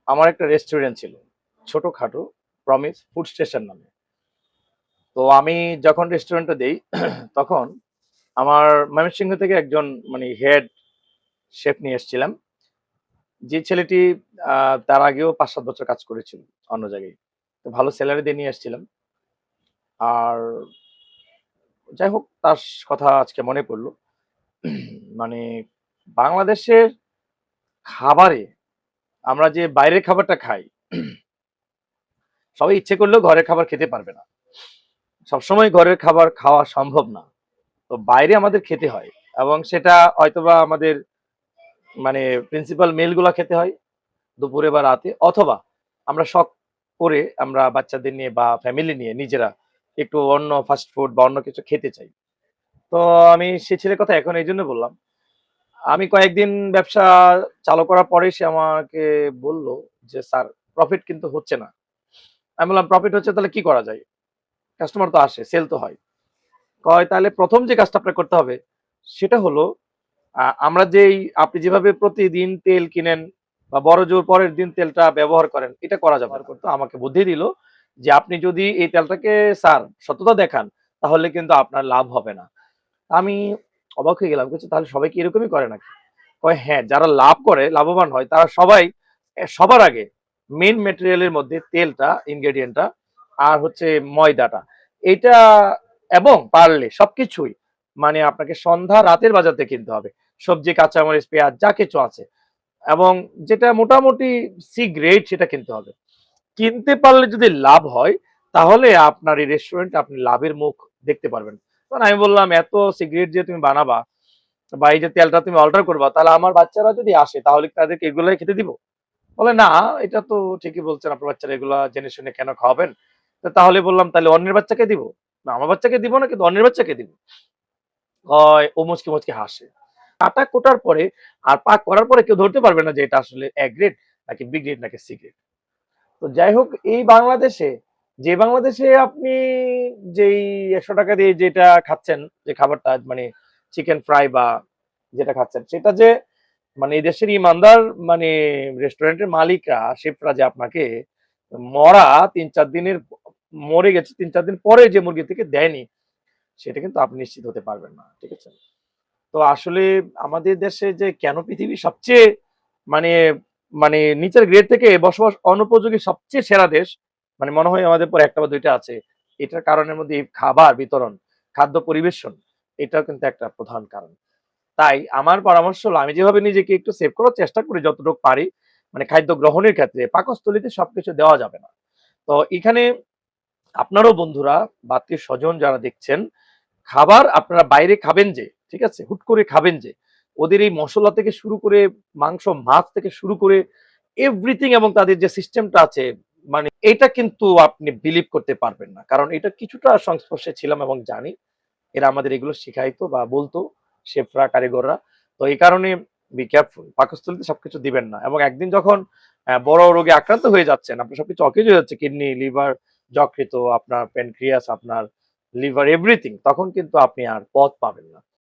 আমার একটা রেস্টুরেন্ট ছিল ছোটখাটো, প্রমিস ফুড স্টেশন নামে। তো আমি যখন রেস্টুরেন্টটা দেই তখন আমার ময়মনসিংহ থেকে একজন মানে হেড শেফ নিয়ে এসেছিলাম। যে ছেলেটি তার আগেও ৫-৭ বছর কাজ করেছিল অন্য জায়গায়। তো ভালো সেলারি দিয়ে নিয়ে এসেছিলাম। আর যাই হোক তার কথা আজকে মনে পড়ল। মানে বাংলাদেশের খাবারে আমরা যে বাইরের খাবারটা খাই, সবাই ইচ্ছে করলেও ঘরের খাবার খেতে পারবে না। সবসময় ঘরের খাবার খাওয়া সম্ভব না। তো বাইরে আমাদের খেতে হয় এবং সেটা হয়তোবা আমাদের মানে প্রিন্সিপাল মিল গুলা খেতে হয় দুপুরে বা রাতে, অথবা আমরা শখ করে আমরা বাচ্চাদের নিয়ে বা ফ্যামিলি নিয়ে নিজেরা একটু অন্য ফাস্ট ফুড বা অন্য কিছু খেতে চাই। তো আমি সে ছেলের কথা এখন এই জন্য বললাম, আমি কয়েকদিন ব্যবসা চালু করার পরে সে আমাকে বলল যে স্যার, প্রফিট কিন্তু হচ্ছে না। আমি বললাম প্রফিট হচ্ছে তাহলে কি করা যায়? কাস্টমার তো আসে, সেল তো হয়। কয় তাহলে প্রথম যে কাজটা আপনার করতে হবে সেটা হলো আমরা যেই আপনি যেভাবে প্রতিদিন তেল কিনেন বা বড়জোর পরের দিন তেলটা ব্যবহার করেন, এটা করা যাবে না। তো আমাকে বুদ্ধি দিল যে আপনি যদি এই তেলটাকে স্যার সততা দেখান তাহলে কিন্তু আপনার লাভ হবে না। আমি অবাক হয়ে গেলাম, কিছু তাহলে সবাই কি এরকমই করে নাকি? কয় হ্যাঁ, যারা লাভ করে লাভবান হয় তারা সবাই সবার আগে মেইন ম্যাটেরিয়ালের মধ্যে তেলটা ইনগ্রেডিয়েন্টটা আর হচ্ছে ময়দাটা এটা এবং পারলে সবকিছুই মানে আপনাকে সন্ধ্যা রাতের বাজার থেকে কিনতে হবে। সবজি, কাঁচামরিচ, পেঁয়াজ যা কিছু আছে এবং যেটা মোটামুটি সি গ্রেড সেটা কিনতে হবে। কিনতে পারলে যদি লাভ হয় তাহলে আপনার এই রেস্টুরেন্ট আপনি লাভের মুখ দেখতে পারবেন। তখন আমি বললাম এত সিগারেট যে তুমি বানাবা বা এই যে তেলটা তুমি অল্টার করবা, তাহলে আমার বাচ্চারা যদি আসে তাহলে কি তাদেরকে এগুলাই খেতে দিব? বলে না, এটা তো ঠিকই বলছেন, আপনার বাচ্চারা এগুলা জেনে শুনে কেন খাওয়াবেন? তো তাহলে বললাম তাহলে অন্যের বাচ্চাকে দিব? না, আমার বাচ্চাকে দিব না, কিন্তু অন্যের বাচ্চাকে দিব। হয় ও মুচকি মুচকি হাসে। আটা কোটার পরে আর পাক করার পরে কেউ ধরতে পারবে না যে এটা আসলে এ গ্রেড নাকি বি গ্রেড নাকি সি গ্রেড। তো যাই হোক, এই বাংলাদেশে যে বাংলাদেশে আপনি যেই ১০০ টাকা দিয়ে যেটা খাচ্ছেন, যে খাবারটা মানে চিকেন ফ্রাই বা যেটা খাচ্ছেন সেটা যে মানে এই দেশের ইমানদার মানে রেস্টুরেন্টের মালিকরা শেফরা যে আপনাকে মরা ৩-৪ দিনের মরে গেছে ৩-৪ দিন পরে যে মুরগি থেকে দেয়নি, সেটা কিন্তু আপনি নিশ্চিত হতে পারবেন না। ঠিক আছে? তো আসলে আমাদের দেশে যে কেন পৃথিবীর সবচেয়ে মানে মানে নিচের গ্রেড থেকে বসবাস অনুপযোগী সবচেয়ে সেরা দেশ, মানে মনে হয় আমাদের পর একটা বা দুইটা আছে, এটার কারণের মধ্যে এই খাবার বিতরণ, খাদ্য পরিবেশন, এটাও কিন্তু একটা প্রধান কারণ। তাই আমার পরামর্শ হলো আমি যেভাবে নিজেকে একটু সেভ করার চেষ্টা করি যতটুকু পারি, মানে খাদ্য গ্রহণের ক্ষেত্রে পাকস্থলীতে সবকিছু দেওয়া যাবে না। তো এখানে আপনারও বন্ধুরা বা আত্মীয় স্বজন যারা দেখছেন, খাবার আপনারা বাইরে খাবেন যে, ঠিক আছে? হুট করে খাবেন যে, ওদের এই মসলা থেকে শুরু করে মাংস, মাছ থেকে শুরু করে এভরিথিং এবং তাদের যে সিস্টেমটা আছে, মানে এটা কিন্তু আপনি বিলিভ করতে পারবেন না। কারণ এটা কিছুটা সংস্পর্শে ছিলাম এবং জানি। এরা আমাদের এগুলো শিখাইতো বা বলতো শেফরা, কারিগররা। তো এই কারণে বি কেয়ারফুল। পাকস্থলীতে সবকিছু দিবেন না। এবং একদিন যখন বড় রোগে আক্রান্ত হয়ে যাচ্ছেন, আপনার সবকিছু অকেজ হয়ে যাচ্ছে, কিডনি, লিভার, যকৃৎ, আপনার প্যানক্রিয়াস, আপনার লিভার এভরিথিং, তখন কিন্তু আপনি আর পথ পাবেন না।